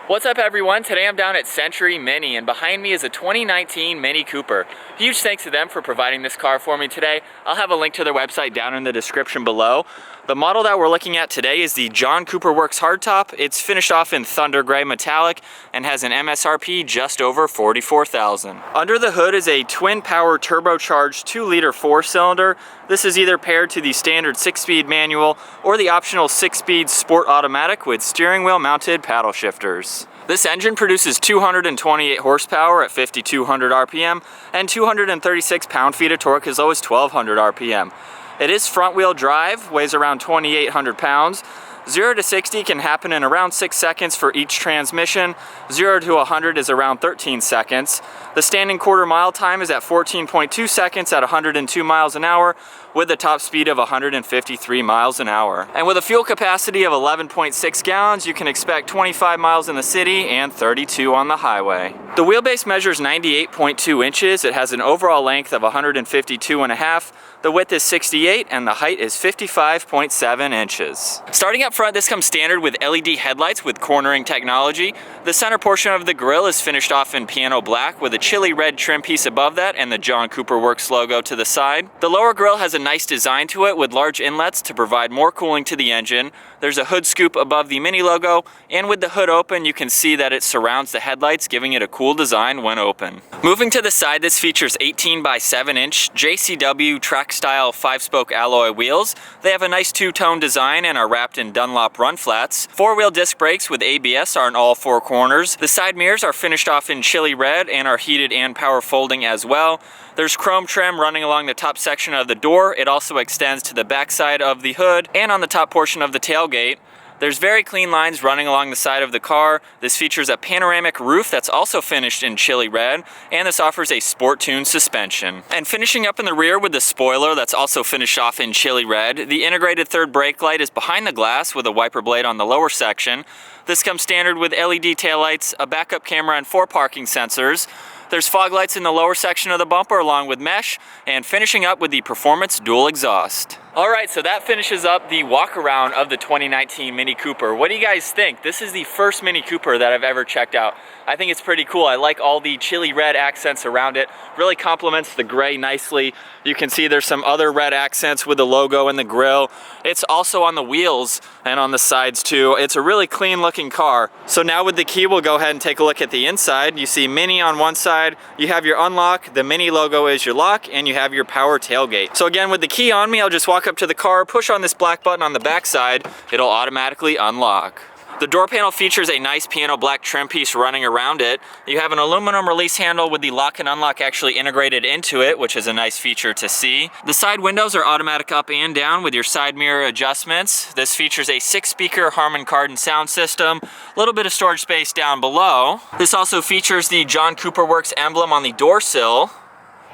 What's up everyone? Today I'm down at Century Mini and behind me is a 2019 Mini Cooper. Huge thanks to them for providing this car for me today. I'll have a link to their website down in the description below. The model that we're looking at today is the John Cooper Works Hardtop. It's finished off in Thunder Gray Metallic and has an MSRP just over $44,000. Under the hood is a twin power turbocharged 2-liter 4-cylinder. This is either paired to the standard 6-speed manual or the optional 6-speed sport automatic with steering wheel mounted paddle shifters. This engine produces 228 horsepower at 5,200 RPM and 236 pound-feet of torque as low as 1,200 RPM. It is front-wheel drive, weighs around 2,800 pounds. 0 to 60 can happen in around 6 seconds for each transmission. 0 to 100 is around 13 seconds. The standing quarter mile time is at 14.2 seconds at 102 miles an hour with a top speed of 153 miles an hour. And with a fuel capacity of 11.6 gallons, you can expect 25 miles in the city and 32 on the highway. The wheelbase measures 98.2 inches. It has an overall length of 152.5. The width is 68 and the height is 55.7 inches. Starting up front, this comes standard with LED headlights with cornering technology. The center portion of the grille is finished off in piano black with a chili red trim piece above that and the John Cooper Works logo to the side. The lower grille has a nice design to it with large inlets to provide more cooling to the engine. There's a hood scoop above the Mini logo, and with the hood open you can see that it surrounds the headlights, giving it a cool design when open. Moving to the side, this features 18 by 7 inch JCW track style 5-spoke alloy wheels. They have a nice two-tone design and are wrapped in Dunlop run flats. 4-wheel disc brakes with ABS are in all 4 corners. The side mirrors are finished off in chili red and are heated and power folding as well. There's chrome trim running along the top section of the door. It also extends to the back side of the hood and on the top portion of the tailgate. There's very clean lines running along the side of the car. This features a panoramic roof that's also finished in chili red, and this offers a sport-tuned suspension. And finishing up in the rear with the spoiler that's also finished off in chili red, the integrated third brake light is behind the glass with a wiper blade on the lower section. This comes standard with LED taillights, a backup camera, and 4 parking sensors. There's fog lights in the lower section of the bumper along with mesh, and finishing up with the Performance dual exhaust. Alright, so that finishes up the walk around of the 2019 Mini Cooper. What do you guys think? This is the first Mini Cooper that I've ever checked out. I think it's pretty cool. I like all the chili red accents around it. Really complements the gray nicely. You can see there's some other red accents with the logo and the grille. It's also on the wheels and on the sides too. It's a really clean looking car. So now with the key, we'll go ahead and take a look at the inside. You see Mini on one side, you have your unlock, the Mini logo is your lock, and you have your power tailgate. So again, with the key on me, I'll just walk up to the car, push on this black button on the back side, it'll automatically unlock. The door panel features a nice piano black trim piece running around it. You have an aluminum release handle with the lock and unlock actually integrated into it, which is a nice feature to see. The side windows are automatic up and down with your side mirror adjustments. This features a 6-speaker Harman Kardon sound system, a little bit of storage space down below. This also features the John Cooper Works emblem on the door sill.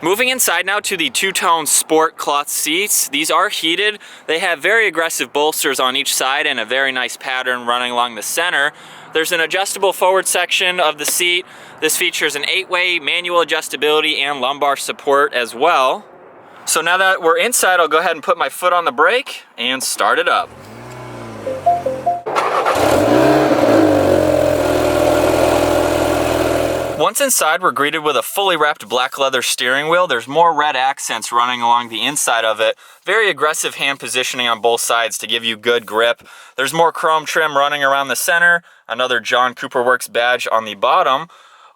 Moving inside now to the two-tone sport cloth seats. These are heated. They have very aggressive bolsters on each side and a very nice pattern running along the center. There's an adjustable forward section of the seat. This features an 8-way manual adjustability and lumbar support as well. So now that we're inside, I'll go ahead and put my foot on the brake and start it up. Once inside, we're greeted with a fully wrapped black leather steering wheel. There's more red accents running along the inside of it. Very aggressive hand positioning on both sides to give you good grip. There's more chrome trim running around the center. Another John Cooper Works badge on the bottom.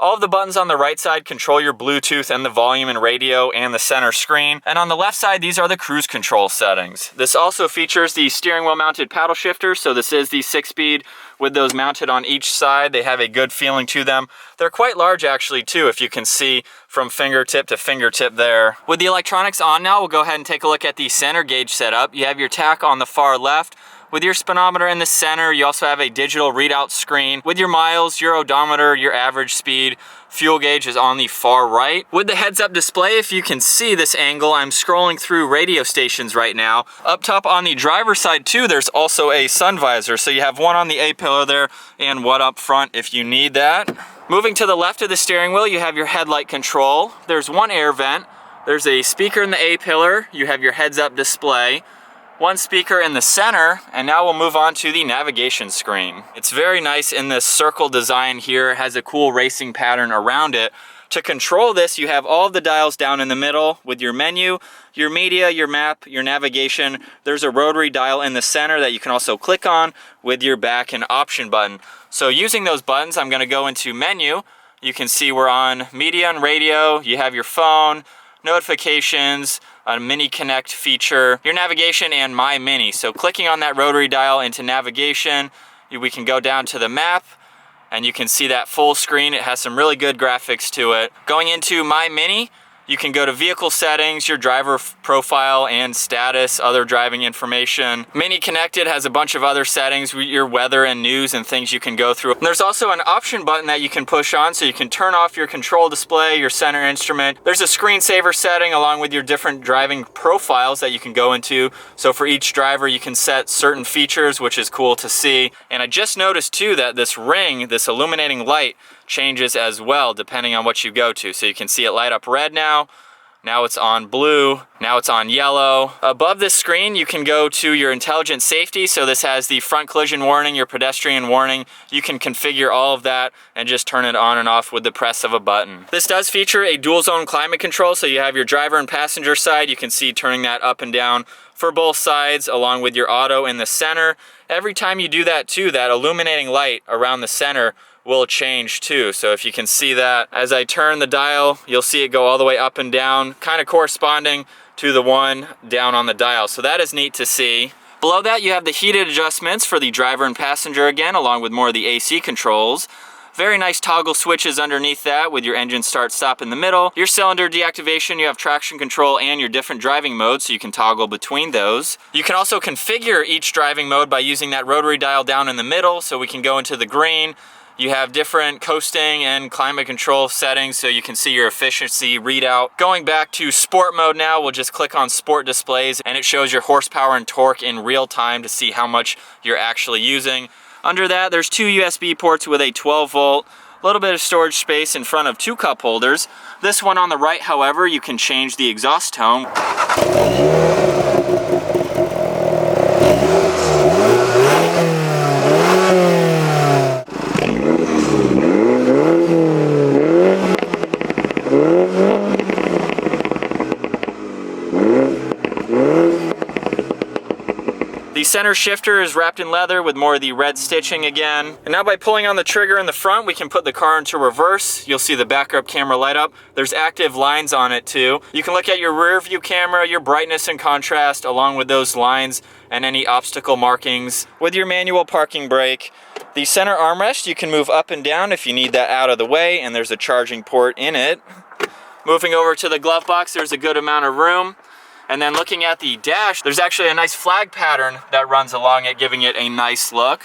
All of the buttons on the right side control your Bluetooth and the volume and radio and the center screen. And on the left side, these are the cruise control settings. This also features the steering wheel mounted paddle shifter. So this is the 6-speed with those mounted on each side. They have a good feeling to them. They're quite large actually too, if you can see from fingertip to fingertip there. With the electronics on now, we'll go ahead and take a look at the center gauge setup. You have your tach on the far left. With your speedometer in the center, you also have a digital readout screen. With your miles, your odometer, your average speed, fuel gauge is on the far right. With the heads-up display, if you can see this angle, I'm scrolling through radio stations right now. Up top on the driver's side too, there's also a sun visor. So you have one on the A-pillar there and one up front if you need that. Moving to the left of the steering wheel, you have your headlight control. There's one air vent. There's a speaker in the A-pillar. You have your heads-up display. one speaker in the center, and now we'll move on to the navigation screen. It's very nice in this circle design here. It has a cool racing pattern around it. To control this, you have all of the dials down in the middle with your menu, your media, your map, your navigation. There's a rotary dial in the center that you can also click on with your back and option button. So using those buttons, I'm going to go into menu. You can see we're on media and radio. You have your phone, notifications, a mini connect feature, your navigation, and my mini. So clicking on that rotary dial into navigation, we can go down to the map and you can see that full screen. It has some really good graphics to it. Going into my mini, you can go to vehicle settings, your driver profile and status, other driving information. Mini Connected has a bunch of other settings, your weather and news and things you can go through. And there's also an option button that you can push on so you can turn off your control display, your center instrument. There's a screensaver setting along with your different driving profiles that you can go into. So for each driver you can set certain features, which is cool to see. And I just noticed too that this ring, this illuminating light, changes as well depending on what you go to. So you can see it light up red now it's on blue, now it's on yellow. Above this screen you can go to your intelligent safety. So this has the front collision warning, your pedestrian warning. You can configure all of that and just turn it on and off with the press of a button. This does feature a dual zone climate control, so you have your driver and passenger side. You can see turning that up and down for both sides along with your auto in the center. Every time you do that too, that illuminating light around the center will change too. So if you can see that, as I turn the dial, you'll see it go all the way up and down, kind of corresponding to the one down on the dial. So that is neat to see. Below that, you have the heated adjustments for the driver and passenger again, along with more of the AC controls. Very nice toggle switches underneath that with your engine start stop in the middle. Your cylinder deactivation, you have traction control and your different driving modes, so you can toggle between those. You can also configure each driving mode by using that rotary dial down in the middle, so we can go into the green. You have different coasting and climate control settings so you can see your efficiency readout. Going back to sport mode now, we'll just click on sport displays and it shows your horsepower and torque in real time to see how much you're actually using. Under that, there's two USB ports with a 12 volt, a little bit of storage space in front of two cup holders. This one on the right, however, you can change the exhaust tone. The center shifter is wrapped in leather with more of the red stitching again. And now by pulling on the trigger in the front, we can put the car into reverse. You'll see the backup camera light up. There's active lines on it too. You can look at your rear view camera, your brightness and contrast along with those lines and any obstacle markings. With your manual parking brake, the center armrest, you can move up and down if you need that out of the way, and there's a charging port in it. Moving over to the glove box, there's a good amount of room. And then looking at the dash, there's actually a nice flag pattern that runs along it, giving it a nice look.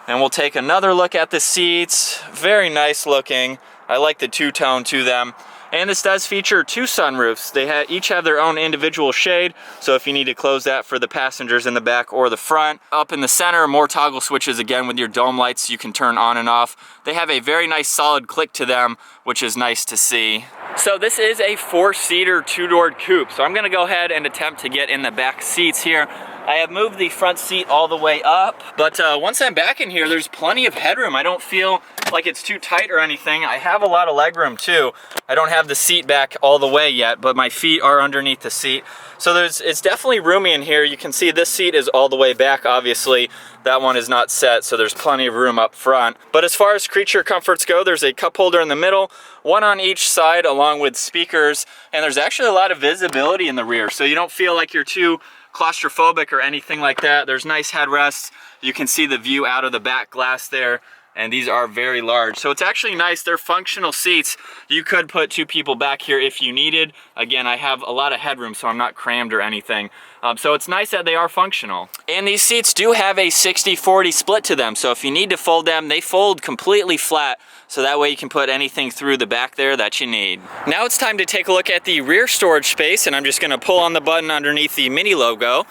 And we'll take another look at the seats. Very nice looking. I like the two-tone to them. And this does feature two sunroofs. They each have their own individual shade, so if you need to close that for the passengers in the back or the front. Up in the center, more toggle switches again with your dome lights you can turn on and off. They have a very nice solid click to them, which is nice to see. So this is a four-seater, two-doored coupe. So I'm gonna go ahead and attempt to get in the back seats here. I have moved the front seat all the way up, but once I'm back in here, there's plenty of headroom. I don't feel like it's too tight or anything. I have a lot of legroom too. I don't have the seat back all the way yet, but my feet are underneath the seat. So it's definitely roomy in here. You can see this seat is all the way back, obviously. That one is not set, so there's plenty of room up front. But as far as creature comforts go, there's a cup holder in the middle, one on each side along with speakers, and there's actually a lot of visibility in the rear, so you don't feel like you're too claustrophobic or anything like that. There's nice headrests. You can see the view out of the back glass there, and these are very large. So it's actually nice. They're functional seats. You could put two people back here if you needed. Again, I have a lot of headroom, so I'm not crammed or anything. So it's nice that they are functional. And these seats do have a 60-40 split to them, so if you need to fold them, they fold completely flat, so that way you can put anything through the back there that you need. Now it's time to take a look at the rear storage space, and I'm just gonna pull on the button underneath the Mini logo.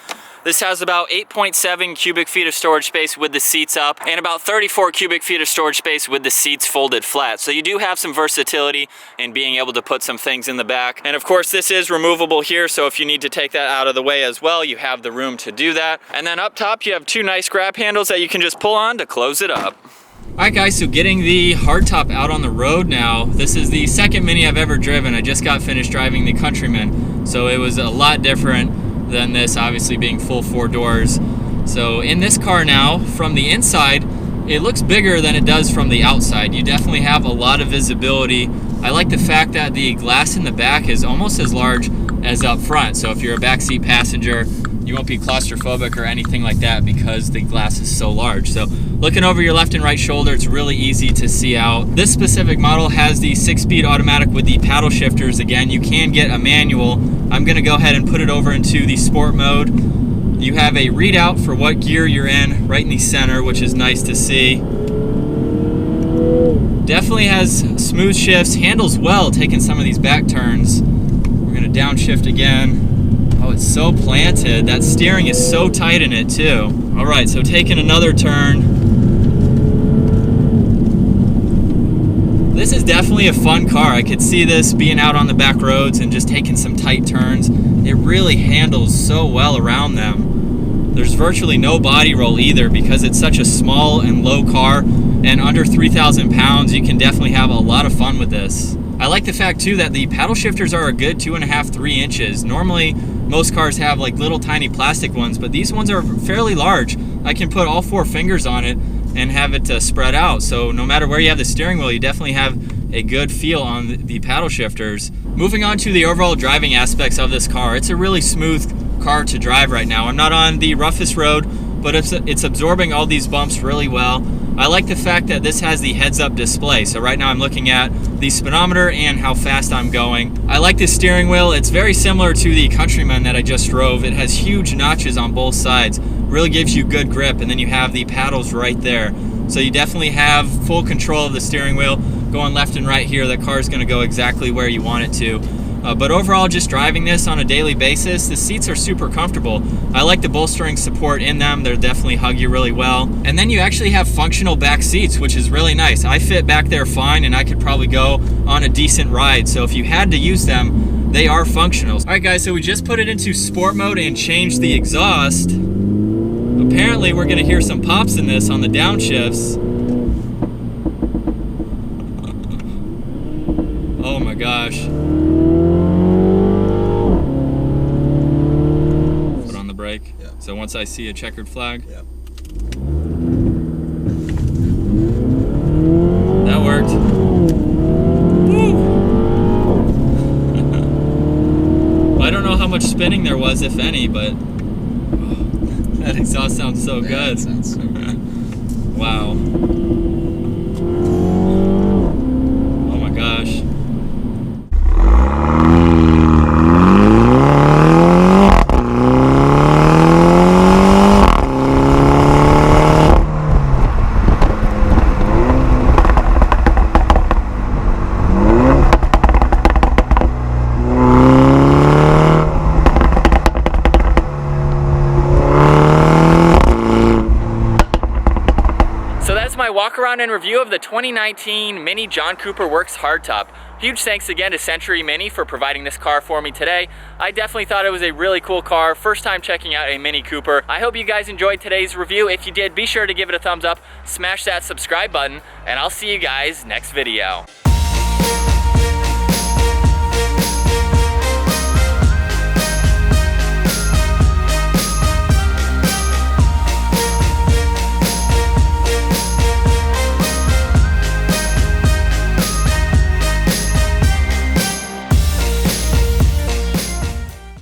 This has about 8.7 cubic feet of storage space with the seats up and about 34 cubic feet of storage space with the seats folded flat. So you do have some versatility in being able to put some things in the back. And of course, this is removable here, so if you need to take that out of the way as well, you have the room to do that. And then up top, you have two nice grab handles that you can just pull on to close it up. All right guys, so getting the hardtop out on the road now. This is the second Mini I've ever driven. I just got finished driving the Countryman, so it was a lot different than this, obviously being full four doors. So in this car now, from the inside, it looks bigger than it does from the outside. You definitely have a lot of visibility. I like the fact that the glass in the back is almost as large as up front. So if you're a backseat passenger, you won't be claustrophobic or anything like that because the glass is so large. So looking over your left and right shoulder, it's really easy to see out. This specific model has the 6-speed automatic with the paddle shifters. Again, you can get a manual. I'm gonna go ahead and put it over into the sport mode. You have a readout for what gear you're in right in the center, which is nice to see. Definitely has smooth shifts, handles well taking some of these back turns. We're gonna downshift again. Oh, it's so planted. That steering is so tight in it too. All right, so taking another turn. This is definitely a fun car. I could see this being out on the back roads and just taking some tight turns. It really handles so well around them. There's virtually no body roll either because it's such a small and low car, and under 3,000 pounds, you can definitely have a lot of fun with this. I like the fact too that the paddle shifters are a good 2.5, 3 inches. Normally, most cars have like little tiny plastic ones, but these ones are fairly large. I can put all 4 fingers on it and have it spread out. So no matter where you have the steering wheel, you definitely have a good feel on the paddle shifters. Moving on to the overall driving aspects of this car, it's a really smooth car to drive right now. I'm not on the roughest road, but it's absorbing all these bumps really well. I like the fact that this has the heads-up display. So right now I'm looking at the speedometer and how fast I'm going. I like the steering wheel. It's very similar to the Countryman that I just drove. It has huge notches on both sides. Really gives you good grip, and then you have the paddles right there. So you definitely have full control of the steering wheel. Going left and right here, the car is going to go exactly where you want it to. But overall, just driving this on a daily basis, the seats are super comfortable. I like the bolstering support in them. They'll definitely hug you really well. And then you actually have functional back seats, which is really nice. I fit back there fine, and I could probably go on a decent ride. So if you had to use them, they are functional. All right, guys, so we just put it into sport mode and changed the exhaust. Apparently, we're gonna hear some pops in this on the downshifts. Oh my gosh. Put on the brake. Yeah. So once I see a checkered flag. Yeah. That worked. Woo! I don't know how much spinning there was, if any, but that exhaust sounds so good. It sounds so good. Wow. Oh my gosh. My walk around and review of the 2019 Mini John Cooper Works Hardtop. Huge thanks again to Century Mini for providing this car for me today. I definitely thought it was a really cool car. First time checking out a Mini Cooper. I hope you guys enjoyed today's review. If you did, be sure to give it a thumbs up, smash that subscribe button, and I'll see you guys next video.